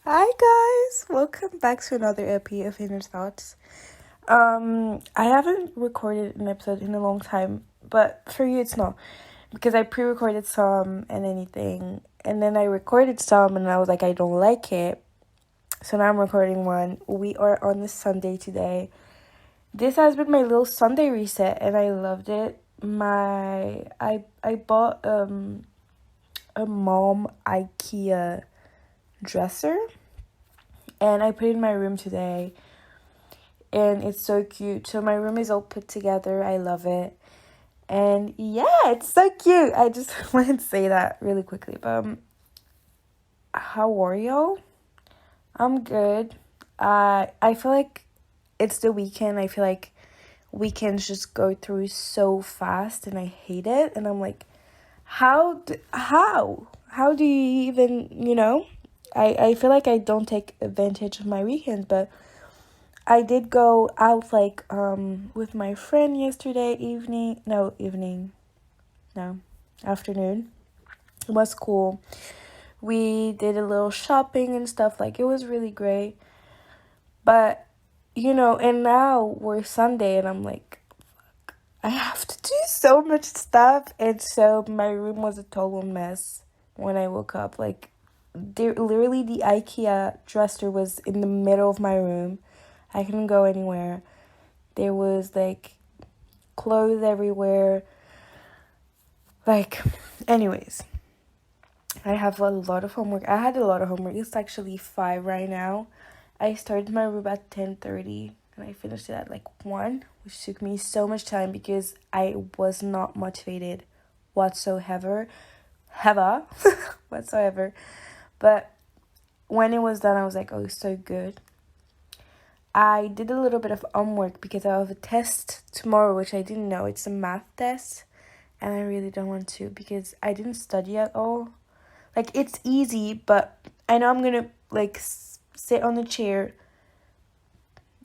Hi guys, welcome back to another EP of Inner Thoughts. I haven't recorded an episode in a long time, but for you it's not because I pre-recorded some and anything, and then I recorded some and I was like I don't like it, so now I'm recording one. We are on a Sunday today. This has been my little Sunday reset, and I loved it. I bought a mom IKEA dresser and I put it in my room today, and it's so cute. So my room is all put together. I love it. And yeah, it's so cute. I just wanted to say that really quickly. But how are y'all? I'm good. I feel like it's the weekend. I feel like weekends just go through so fast and I hate it. And I'm like, how do you even, I feel like I don't take advantage of my weekends, but I did go out with my friend yesterday afternoon. It was cool. We did a little shopping and stuff, like it was really great. But and now we're Sunday and I'm like I have to do so much stuff, and so my room was a total mess when I woke up. Like literally the IKEA dresser was in the middle of my room. I couldn't go anywhere. There was like clothes everywhere. Like, anyways, I have a lot of homework. I had a lot of homework. It's actually 5 right now. I started my room at 10:30 and I finished it at like 1, which took me so much time because I was not motivated whatsoever. Whatsoever. But when it was done, I was like, oh, so good. I did a little bit of homework because I have a test tomorrow, which I didn't know. It's a math test, and I really don't want to because I didn't study at all. Like, it's easy, but I know I'm gonna, like, sit on the chair.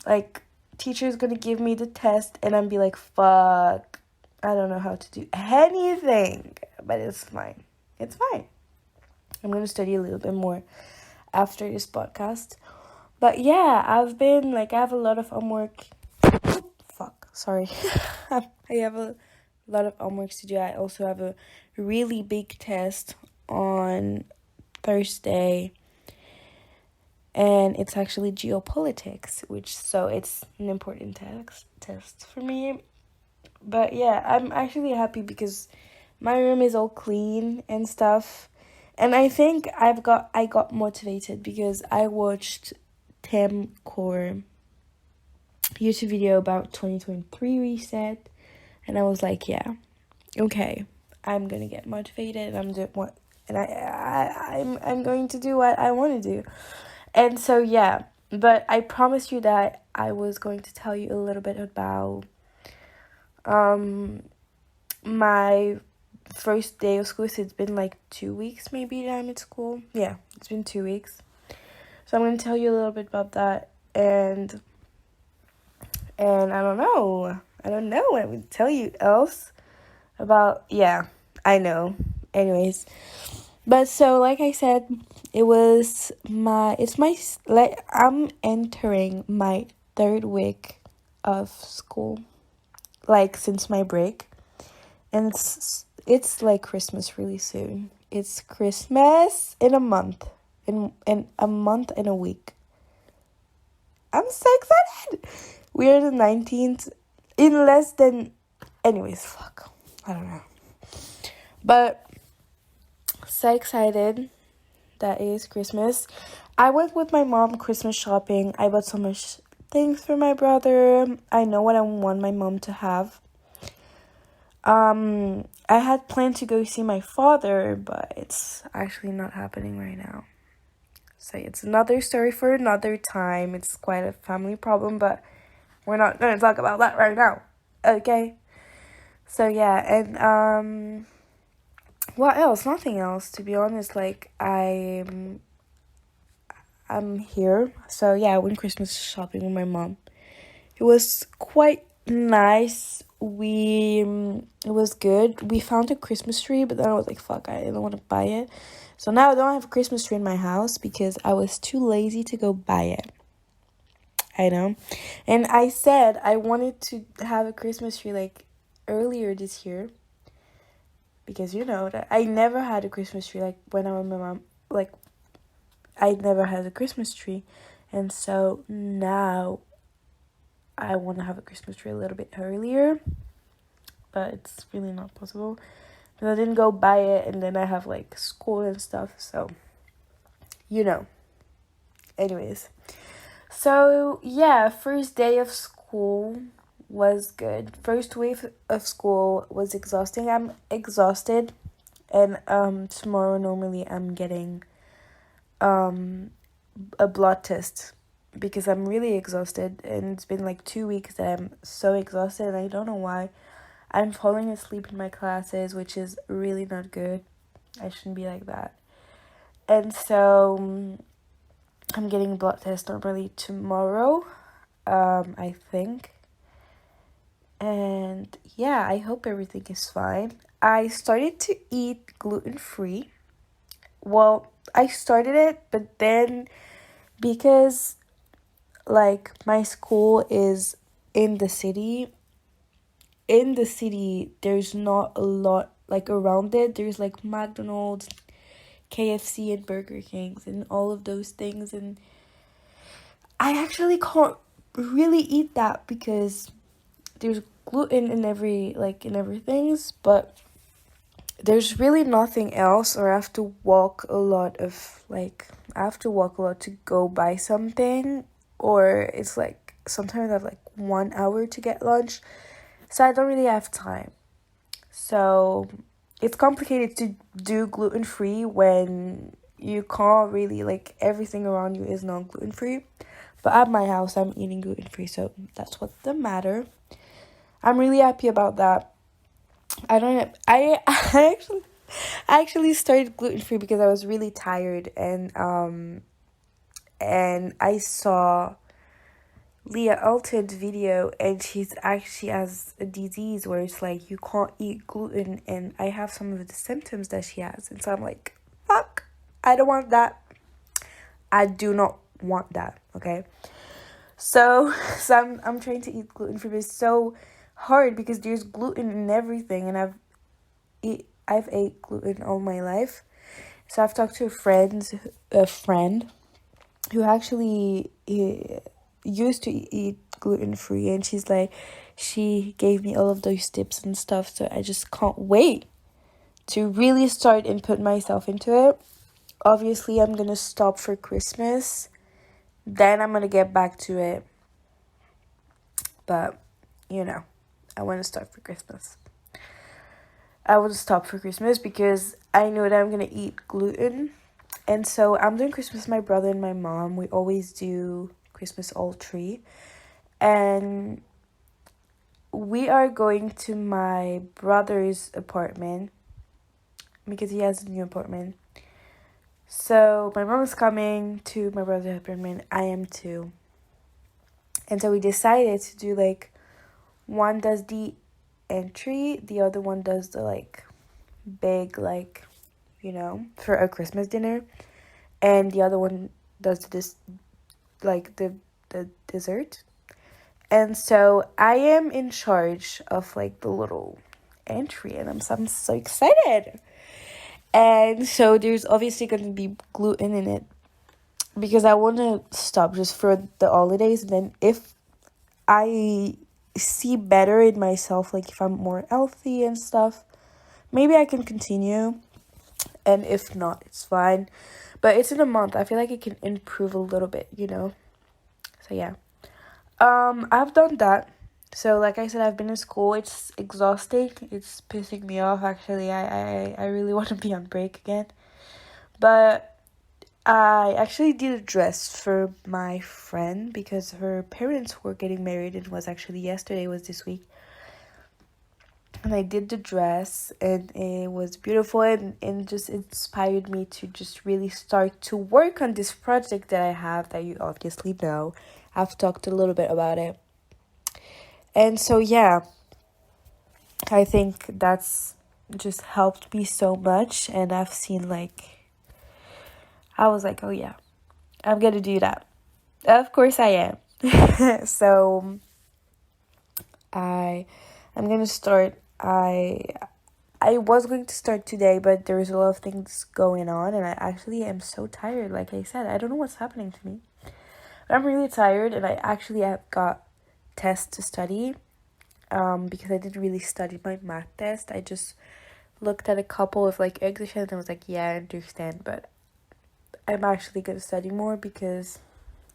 Like, teacher's gonna give me the test, and I'm be like, fuck, I don't know how to do anything. But it's fine. It's fine. I'm gonna study a little bit more after this podcast. But yeah, I have a lot of homework. Fuck, sorry. I have a lot of homework to do. I also have a really big test on Thursday, and it's actually geopolitics, so it's an important test for me. But yeah, I'm actually happy because my room is all clean and stuff. And I think I got motivated because I watched Tim Core YouTube video about 2023 reset, and I was like, yeah, okay, I'm gonna get motivated. I'm going to do what I want to do. And so yeah, but I promised you that I was going to tell you a little bit about my first day of school. So it's been like 2 weeks maybe that I'm at school. Yeah, it's been 2 weeks. So I'm going to tell you a little bit about that, and I don't know what I would tell you else about. Yeah, I know. Anyways, but so like I said, I'm entering my 3rd week of school, like since my break, and it's like Christmas really soon. It's Christmas in a month, in a month and a week. I'm so excited. We are the 19th. In less than... Anyways, fuck. I don't know. But so excited. That is Christmas. I went with my mom Christmas shopping. I bought so much things for my brother. I know what I want my mom to have. I had planned to go see my father, but it's actually not happening right now. So it's another story for another time. It's quite a family problem, but we're not going to talk about that right now. Okay? So yeah, and what else? Nothing else, to be honest. Like I'm here. So yeah, I went Christmas shopping with my mom. It was quite nice. It was good. We found a Christmas tree, but then I was like, fuck, I don't want to buy it. So now I don't have a Christmas tree in my house because I was too lazy to go buy it. I know. And I said I wanted to have a Christmas tree like earlier this year because you know that I never had a Christmas tree like when I was my mom. Like I never had a Christmas tree, and so now I want to have a Christmas tree a little bit earlier, but it's really not possible because I didn't go buy it, and then I have like school and stuff, so you know. Anyways, so yeah, first day of school was good. First week of school was exhausting. I'm exhausted, and tomorrow normally I'm getting a blood test because I'm really exhausted, and it's been like 2 weeks that I'm so exhausted and I don't know why. I'm falling asleep in my classes, which is really not good. I shouldn't be like that. And so I'm getting a blood test normally tomorrow, I think. And yeah, I hope everything is fine. I started to eat gluten-free. Well, I started it, but then because like my school is in the city, there's not a lot like around it. There's like McDonald's, KFC, and Burger Kings and all of those things, and I actually can't really eat that because there's gluten in everything, but there's really nothing else, or I have to walk a lot to go buy something, or it's like sometimes I have like 1 hour to get lunch, so I don't really have time. So it's complicated to do gluten-free when you can't really, like, everything around you is not gluten-free. But at my house, I'm eating gluten-free, so that's what the matter. I'm really happy about that. I actually started gluten-free because I was really tired, and I saw Leah Alton's video, and she has a disease where it's like you can't eat gluten, and I have some of the symptoms that she has, and so I'm like, fuck, I don't want that. I do not want that. Okay, so I'm trying to eat gluten free, but it's so hard because there's gluten in everything, and I've ate gluten all my life. So I've talked to a friend who actually used to eat gluten free, and she gave me all of those tips and stuff. So I just can't wait to really start and put myself into it. Obviously, I'm gonna stop for Christmas, then I'm gonna get back to it. But you know, I want to start for Christmas. I will stop for Christmas because I know that I'm gonna eat gluten. And so I'm doing Christmas with my brother and my mom. We always do Christmas all three. And we are going to my brother's apartment because he has a new apartment. So my mom is coming to my brother's apartment. I am too. And so we decided to do like one does the entry, the other one does the like big like, you know, for a Christmas dinner, and the other one does this like the dessert. And so I am in charge of like the little entry, and I'm so excited. And so there's obviously going to be gluten in it because I want to stop just for the holidays, and then if I see better in myself, like if I'm more healthy and stuff, maybe I can continue, and if not, it's fine. But it's in a month. I feel like it can improve a little bit, you know. So yeah, I've done that. So like I said, I've been in school. It's exhausting. It's pissing me off. Actually, I really want to be on break again. But I actually did a dress for my friend because her parents were getting married. It was actually yesterday, was this week. And I did the dress, and it was beautiful, and just inspired me to just really start to work on this project that I have that you obviously know. I've talked a little bit about it. And so, yeah, I think that's just helped me so much, and I've seen like I was like, oh yeah, I'm gonna do that. Of course I am. So I'm gonna start. I was going to start today, but there's a lot of things going on, and I actually am so tired. Like I said, I don't know what's happening to me. But I'm really tired, and I actually have got tests to study. Because I didn't really study my math test. I just looked at a couple of like exercises and I was like, yeah, I understand, but I'm actually gonna study more because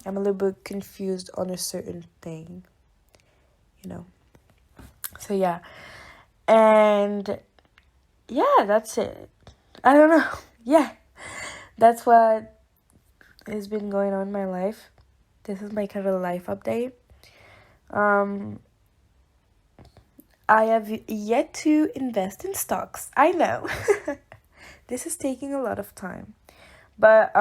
I'm a little bit confused on a certain thing, you know. So yeah, and yeah, that's it. I don't know. Yeah, that's what has been going on in my life. This is my kind of life update. I have yet to invest in stocks. I know. This is taking a lot of time. But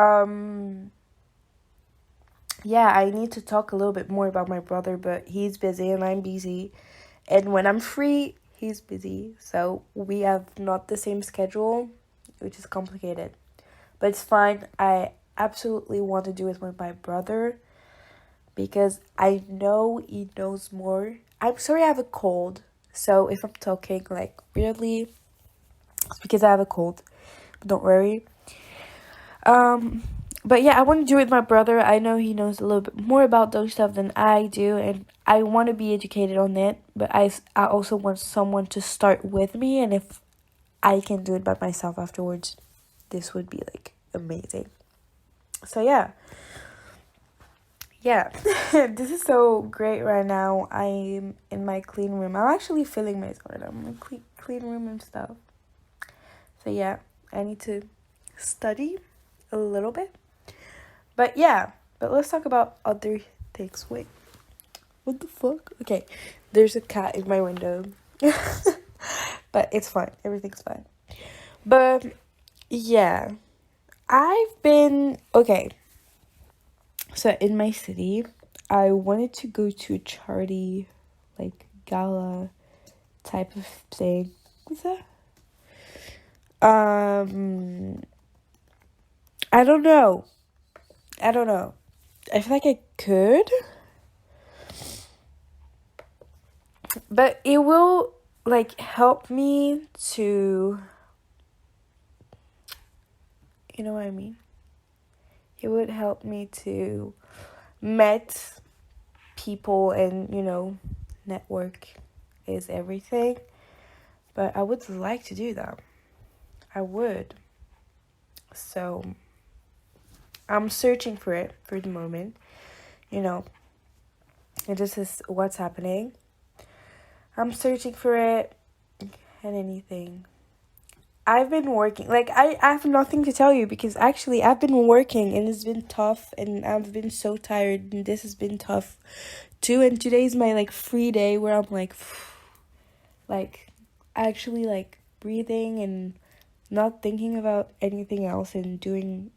yeah, I need to talk a little bit more about my brother, but he's busy and I'm busy. And when I'm free, he's busy. So we have not the same schedule, which is complicated. But it's fine. I absolutely want to do it with my brother because I know he knows more. I'm sorry I have a cold. So if I'm talking like weirdly, it's because I have a cold. But don't worry. But yeah, I want to do it with my brother. I know he knows a little bit more about those stuff than I do, and I want to be educated on it. But I also want someone to start with me, and if I can do it by myself afterwards, this would be like amazing. So yeah. This is so great right now. I'm in my clean room. I'm actually feeling myself right now. I'm in my clean room and stuff. So yeah, I need to study a little bit. But yeah, but let's talk about other things. Wait, what the fuck? Okay, there's a cat in my window. But it's fine. Everything's fine. But yeah, I've been... Okay, so in my city, I wanted to go to a charity, like gala type of thing. What's that? I don't know. I feel like I could. But it will like help me to... You know what I mean? It would help me to meet people and, network is everything. But I would like to do that. I would. So I'm searching for it for the moment. And this is what's happening. I'm searching for it and anything. I've been working. Like, I have nothing to tell you because actually I've been working and it's been tough and I've been so tired and this has been tough too. And today's my, like, free day where I'm, like, actually, like, breathing and not thinking about anything else and doing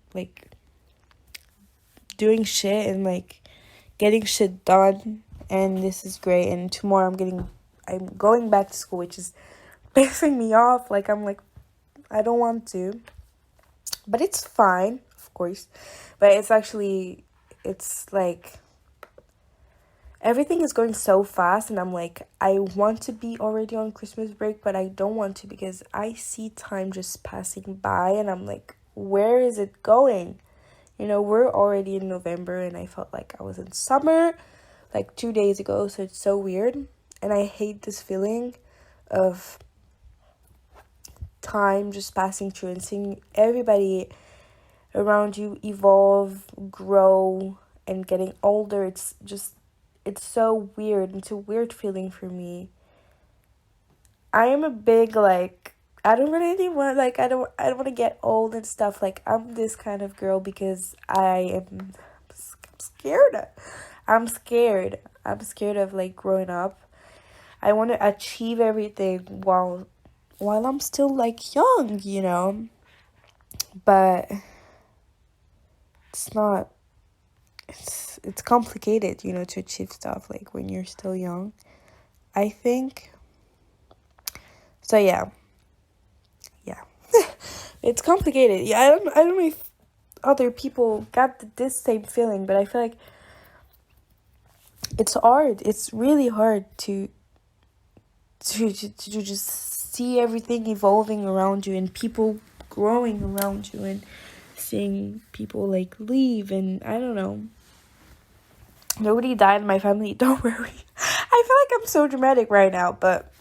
shit and, like, getting shit done. And this is great. And tomorrow I'm going back to school, which is pissing me off. Like, I'm like, I don't want to, but it's fine, of course. But it's like everything is going so fast, and I'm like, I want to be already on Christmas break, but I don't want to because I see time just passing by, and I'm like, where is it going? We're already in November, and I felt like I was in summer like 2 days ago, so it's so weird, and I hate this feeling of time just passing through and seeing everybody around you evolve, grow, and getting older. It's so weird. It's a weird feeling for me. I am a big, like, I don't really want, like, I don't want to get old and stuff. Like, I'm this kind of girl because I'm scared. I'm scared of, like, growing up. I want to achieve everything while I'm still, like, young, but it's not, it's complicated, to achieve stuff, like, when you're still young, I think. So, yeah. It's complicated. Yeah, I don't know if other people got this same feeling, but I feel like it's hard. It's really hard to just see everything evolving around you and people growing around you and seeing people like leave, and I don't know. Nobody died in my family, don't worry. I feel like I'm so dramatic right now, but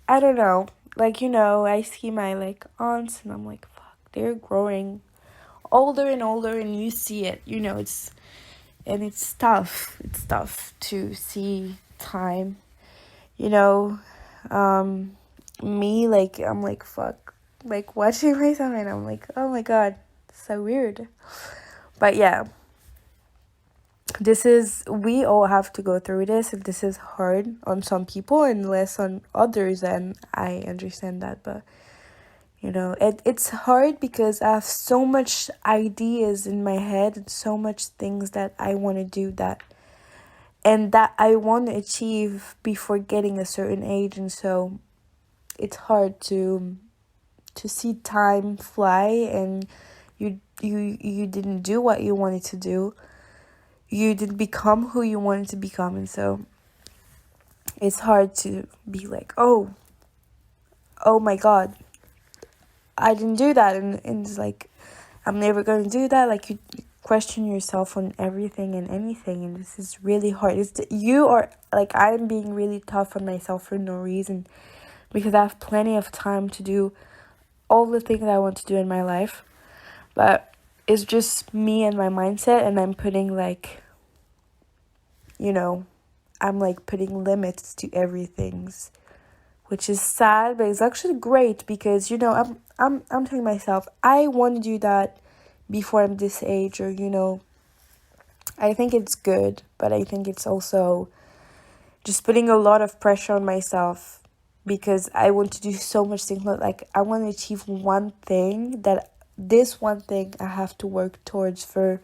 I don't know. Like, I see my like aunts and I'm like, fuck, they're growing older and older, and you see it, it's tough. It's tough to see time, you know. Me, like, I'm like, fuck, like watching myself and I'm like, oh my god, so weird. But yeah, we all have to go through this, and this is hard on some people and less on others, and I understand that. But it's hard because I have so much ideas in my head and so much things that I want to do, that I want to achieve before getting a certain age, and so it's hard to see time fly, and you didn't do what you wanted to do. You didn't become who you wanted to become, and so it's hard to be like, oh my god, I didn't do that, and it's like, I'm never going to do that. Like, you question yourself on everything and anything, and this is really hard. I'm being really tough on myself for no reason, because I have plenty of time to do all the things I want to do in my life, but it's just me and my mindset, and I'm putting like, I'm like putting limits to everything, which is sad, but it's actually great because I'm telling myself I want to do that before I'm this age, or I think it's good, but I think it's also just putting a lot of pressure on myself, because I want to do so much things. Like, I want to achieve one thing, this one thing I have to work towards for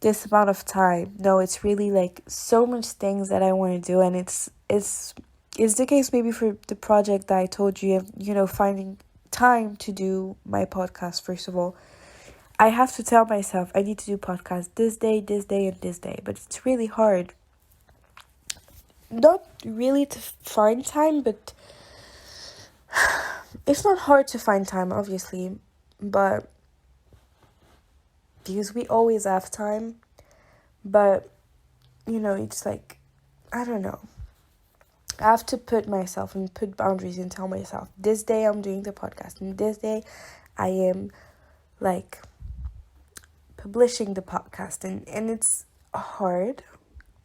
this amount of time. No, it's really like so much things that I want to do, and it's the case maybe for the project that I told you, finding time to do my podcast. First of all, I have to tell myself I need to do podcast this day, and this day, but it's really hard. Not really to find time, but it's not hard to find time, obviously, but because we always have time, but it's like, I don't know. I have to put boundaries and tell myself, this day I'm doing the podcast, and this day I am like publishing the podcast, and it's hard,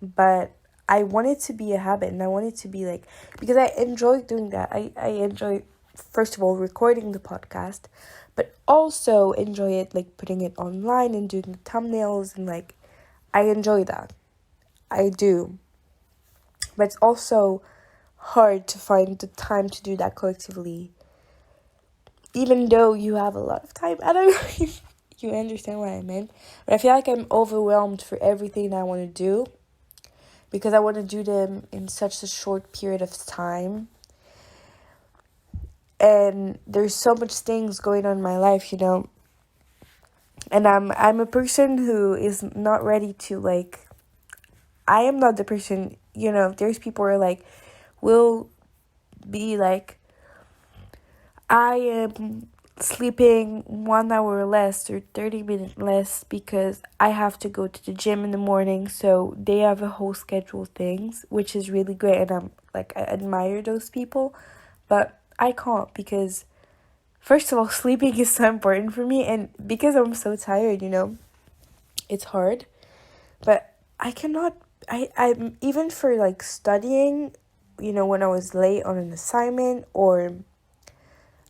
but I want it to be a habit, and I want it to be like, because I enjoy doing that. I enjoy, first of all, recording the podcast, but also enjoy it, like putting it online and doing the thumbnails, and like, I enjoy that. I do. But it's also hard to find the time to do that collectively, even though you have a lot of time. I don't know if you understand what I meant, but I feel like I'm overwhelmed for everything I want to do, because I want to do them in such a short period of time, and there's so much things going on in my life, and I'm a person who is not ready to, like, I am not the person, there's people who are like, will be like, I am sleeping 1 hour less or 30 minutes less because I have to go to the gym in the morning. So they have a whole schedule things, which is really great, and I'm like, I admire those people, but I can't, because first of all, sleeping is so important for me, and because I'm so tired, it's hard. But I cannot, I'm even for like studying, when I was late on an assignment, or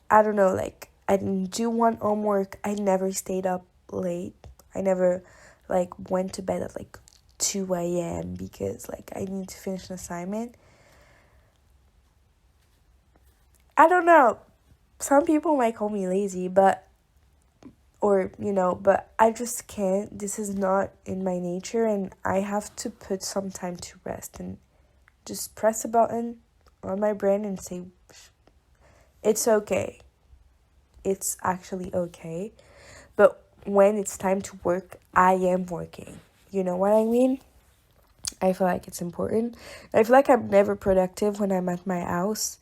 I don't know, like, I didn't do one homework, I never stayed up late. I never, like, went to bed at, like, 2 a.m. because, like, I need to finish an assignment. I don't know. Some people might call me lazy, but I just can't. This is not in my nature, and I have to put some time to rest and just press a button on my brain and say, it's okay. It's actually okay. But when it's time to work, I am working. You know what I mean? I feel like it's important. I feel like I'm never productive when I'm at my house.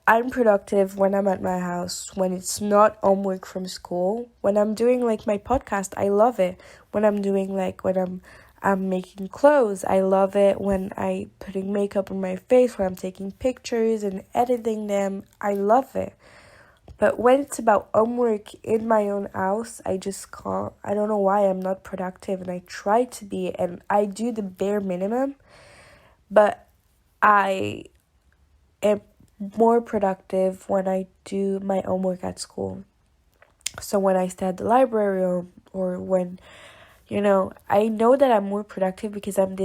I'm productive when I'm at my house, when it's not homework from school. When I'm doing like my podcast, I love it. When I'm making clothes, I love it. When I putting makeup on my face, when I'm taking pictures and editing them, I love it. But when it's about homework in my own house, I just can't. I don't know why I'm not productive, and I try to be, and I do the bare minimum, but I am more productive when I do my homework at school. So when I stay at the library, or when, I know that I'm more productive because I'm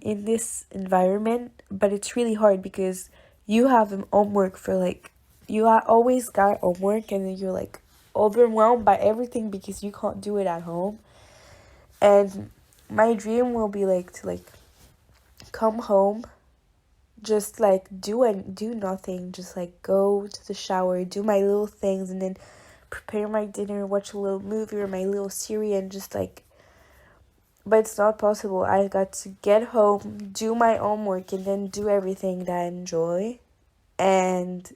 in this environment, but it's really hard because you have homework for like, always got homework, and then you're like overwhelmed by everything because you can't do it at home. And my dream will be like to like come home, just like do nothing, just like go to the shower, do my little things, and then prepare my dinner, watch a little movie or my little series, and just like, but it's not possible. I got to get home, do my homework, and then do everything that I enjoy. And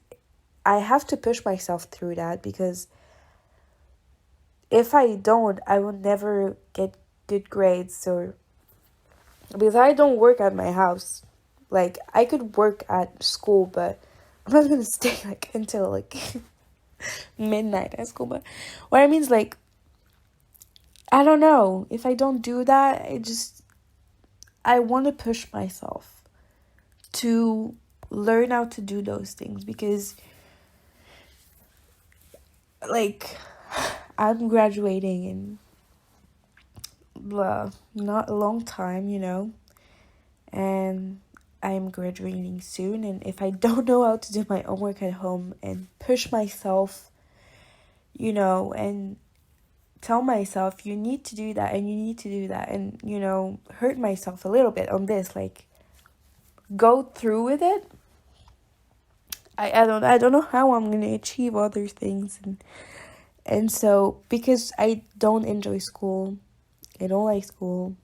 I have to push myself through that, because if I don't, I will never get good grades, or because I don't work at my house. Like, I could work at school, but I'm not gonna stay like until like midnight at school. But what I mean is like, I don't know. If I don't do that, I want to push myself to learn how to do those things, because like I'm graduating in not a long time, and I'm graduating soon. And if I don't know how to do my homework at home and push myself, and tell myself you need to do that and you need to do that, and hurt myself a little bit on this, like go through with it, I don't know how I'm gonna achieve other things. And so, because I don't enjoy school, I don't like school.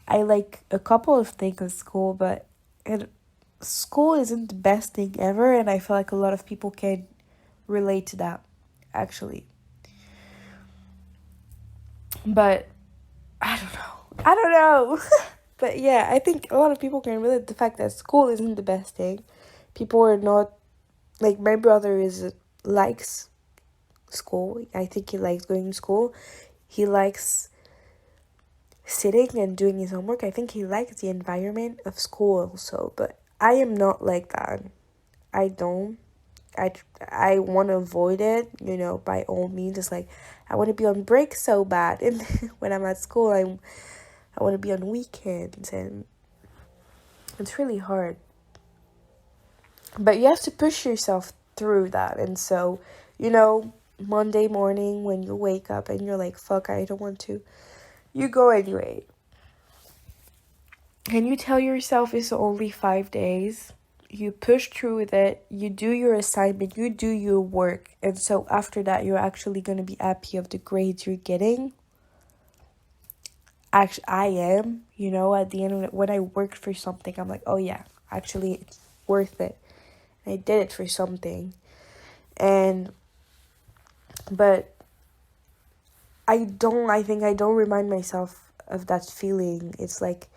I like a couple of things at school, but school isn't the best thing ever, and I feel like a lot of people can relate to that, actually. But I don't know. But yeah, I think a lot of people can relate to the fact that school isn't the best thing. People are not, like, my brother likes school. I think he likes going to school. He likes sitting and doing his homework. I think he likes the environment of school also, but I am not like that. I don't. I want to avoid it, by all means. It's like, I want to be on break so bad. And when I'm at school, I want to be on weekends, and it's really hard. But you have to push yourself through that. And so, Monday morning when you wake up and you're like, fuck, I don't want to, you go anyway. And you tell yourself it's only 5 days. You push through with it. You do your assignment. You do your work. And so after that, you're actually going to be happy of the grades you're getting. Actually, I am. At the end of it, when I worked for something, I'm like, oh yeah, actually, it's worth it. I did it for something. But I think I don't remind myself of that feeling. It's like,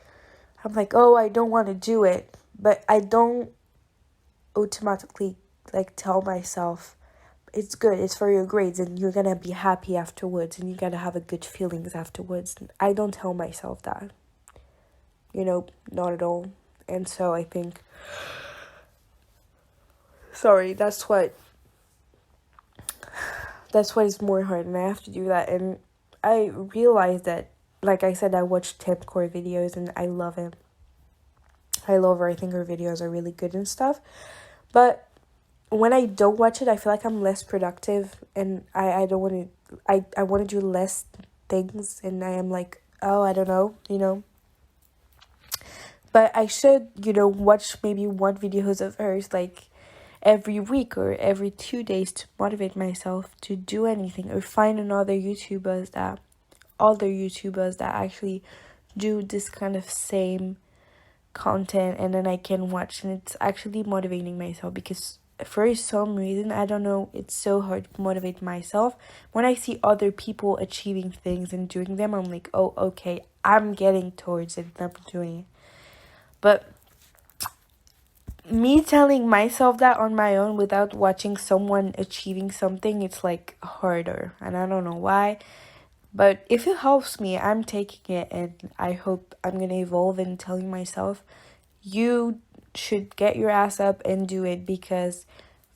I'm like, oh, I don't want to do it. But I don't automatically like tell myself, it's good, it's for your grades, and you're gonna be happy afterwards, and you're gonna have a good feelings afterwards. I don't tell myself that. Not at all. And so I think, sorry, that's what is more hard, and I have to do that. And I realized that, like I said, I watched Tim Core videos, and I love him. I love her. I think her videos are really good and stuff. But when I don't watch it, I feel like I'm less productive, and I don't want to, I want to do less things, and I am like, oh, I don't know. But I should, watch maybe one videos of hers, like, every week or every 2 days to motivate myself to do anything, or find other YouTubers that actually do this kind of same content, and then I can watch, and it's actually motivating myself, because for some reason, I don't know, it's so hard to motivate myself. When I see other people achieving things and doing them, I'm like, oh, okay, I'm getting towards it and I'm doing it. But me telling myself that on my own without watching someone achieving something, it's like harder, and I don't know why. But if it helps me, I'm taking it, and I hope I'm gonna evolve in telling myself, you should get your ass up and do it, because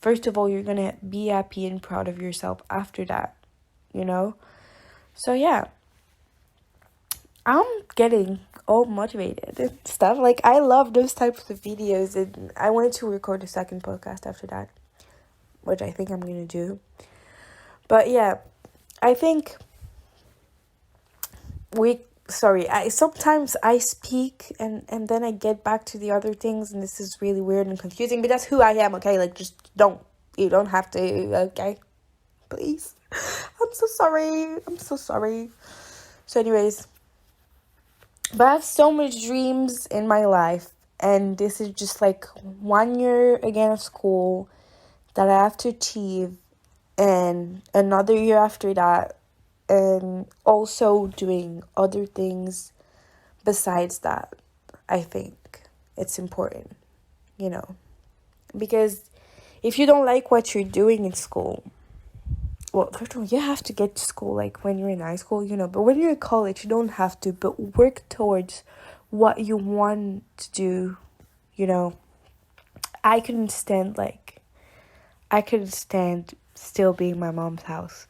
first of all, you're gonna be happy and proud of yourself after that, you know? So yeah, I'm getting all motivated and stuff. Like, I love those types of videos, and I wanted to record a second podcast after that, which I think I'm gonna do. But yeah, I think I sometimes I speak, and then I get back to the other things, and this is really weird and confusing, but that's who I am, okay? Like, just you don't have to, okay? Please. I'm so sorry. So anyways, but I have so much dreams in my life, and this is just like 1 year again of school that I have to achieve, and another year after that, and also doing other things besides that. I think it's important, because if you don't like what you're doing in school, well, first of all, you have to get to school like when you're in high school, but when you're in college, you don't have to, but work towards what you want to do. I couldn't stand still being in my mom's house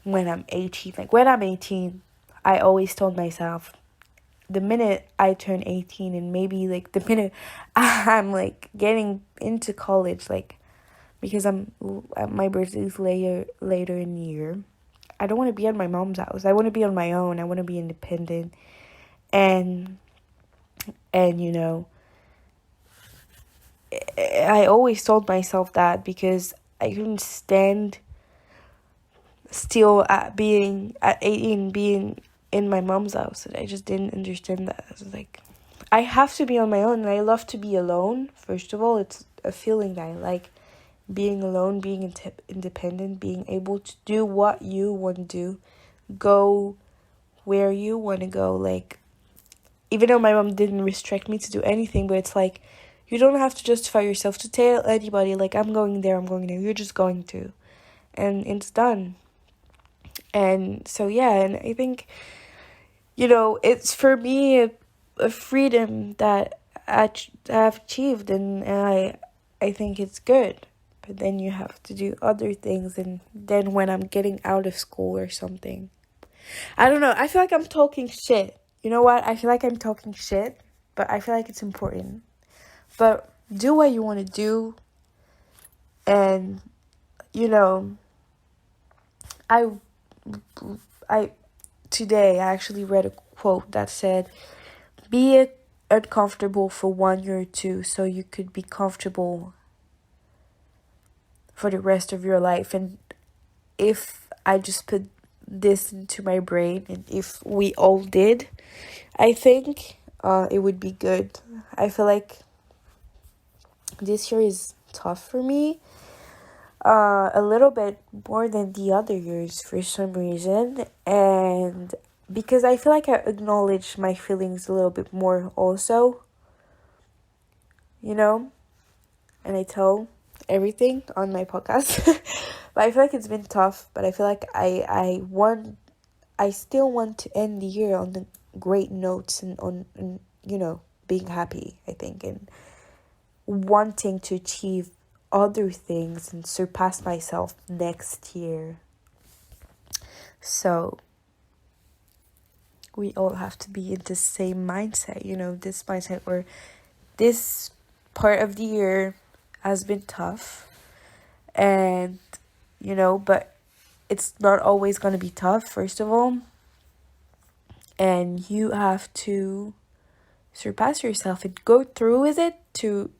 when I'm 18. Like, when I'm 18, I always told myself, the minute I turn 18, and maybe like the minute I'm like getting into college, like, because my birthday is later in the year, I don't want to be at my mom's house. I want to be on my own. I want to be independent, and I always told myself that, because I couldn't stand still being at 18, being in my mom's house. And I just didn't understand that. I was like, I have to be on my own, and I love to be alone. First of all, it's a feeling that I like, being alone, being independent, being able to do what you want to do, go where you want to go. Like, even though my mom didn't restrict me to do anything, but it's like, you don't have to justify yourself to tell anybody, like, I'm going there. You're just going to, and it's done. And so yeah, and I think, it's for me a freedom that I've achieved, and I think it's good. But then you have to do other things, and then when I'm getting out of school or something, I don't know, I feel like I'm talking shit. You know what? I feel like I'm talking shit, but I feel like it's important. But do what you want to do, and I today I actually read a quote that said, be uncomfortable for 1 year or two so you could be comfortable for the rest of your life. And if I just put this into my brain, and if we all did, I think it would be good. I feel like this year is tough for me, a little bit more than the other years for some reason, and because I feel like I acknowledge my feelings a little bit more also, and I tell everything on my podcast. But I feel like it's been tough, but I feel like I still want to end the year on the great notes, and on being happy, I think, and wanting to achieve other things and surpass myself next year. So we all have to be in the same mindset, this mindset where this part of the year has been tough, and but it's not always going to be tough, first of all, and you have to surpass yourself and go through with it to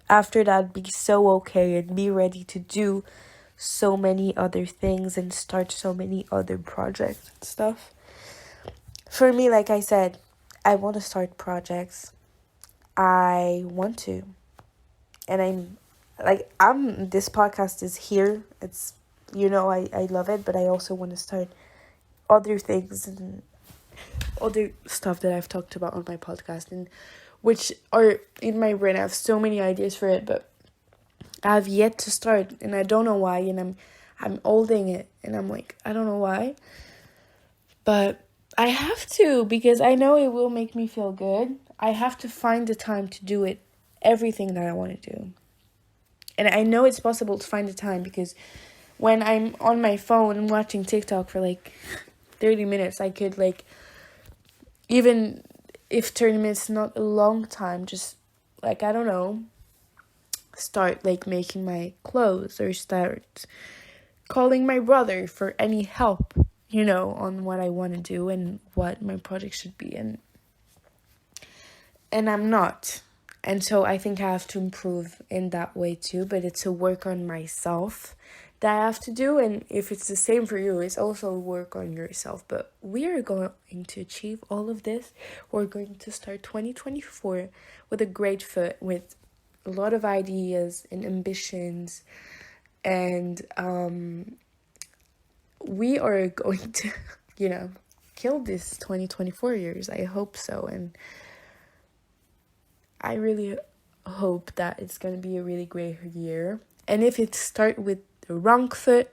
after that, be so okay and be ready to do so many other things and start so many other projects and stuff. For me, like I said, I want to start projects. I want to. And this podcast is here. It's, I love it, but I also want to start other things and other stuff that I've talked about on my podcast, and which are in my brain. I have so many ideas for it, but I have yet to start, and I don't know why, and I'm holding it, and I'm like, I don't know why, but I have to, because I know it will make me feel good. I have to find the time to do it, everything that I want to do. And I know it's possible to find the time, because when I'm on my phone watching TikTok for like 30 minutes, I could, like, even if 30 minutes is not a long time, just, like, I don't know, start, like, making my clothes, or start calling my brother for any help, on what I want to do and what my project should be. And I'm not. And so I think I have to improve in that way too, but it's a work on myself that I have to do. And if it's the same for you, it's also work on yourself. But we are going to achieve all of this. We're going to start 2024 with a great foot, with a lot of ideas and ambitions. And we are going to, kill this 2024 years. I hope so. And I really hope that it's going to be a really great year. And if it start with the wrong foot,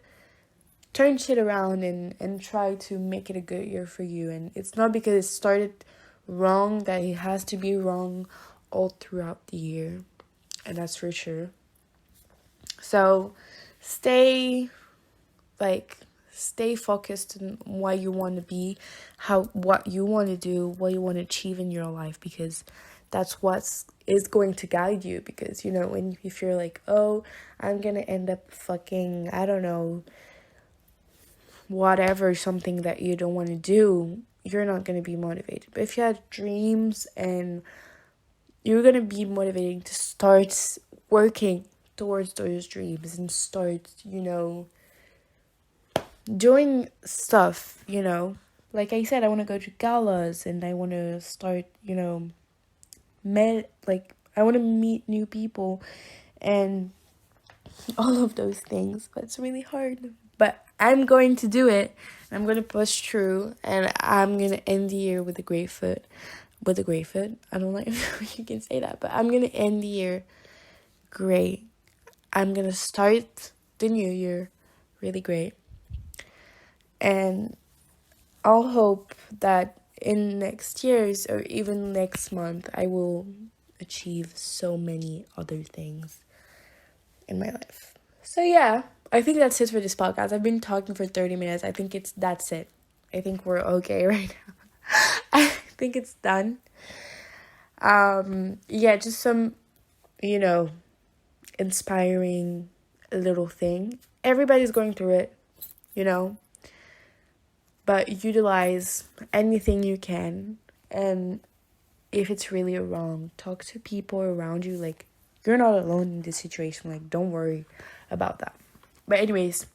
turn shit around and try to make it a good year for you. And it's not because it started wrong that it has to be wrong all throughout the year. And that's for sure. So stay focused on what you want to be, what you want to do, what you want to achieve in your life, because that's what is going to guide you. Because, if you're like, oh, I'm going to end up fucking, I don't know, whatever, something that you don't want to do, you're not going to be motivated. But if you have dreams, and you're going to be motivated to start working towards those dreams and start, doing stuff, like I said, I want to go to galas, and I want to start, I want to meet new people and all of those things. But it's really hard, but I'm going to do it. I'm going to push through, and I'm going to end the year with a great foot. I don't like if you can say that, but I'm going to end the year great. I'm going to start the new year really great. And I'll hope that in next year's, or even next month, I will achieve so many other things in my life. So yeah, I think that's it for this podcast. I've been talking for 30 minutes. I think that's it. I think we're okay right now. I think it's done. Yeah, just some, inspiring little thing. Everybody's going through it, but utilize anything you can. And if it's really wrong, talk to people around you. Like, you're not alone in this situation. Like, don't worry about that. But anyways,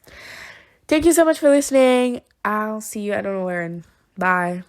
thank you so much for listening. I'll see you, I don't know where, and bye.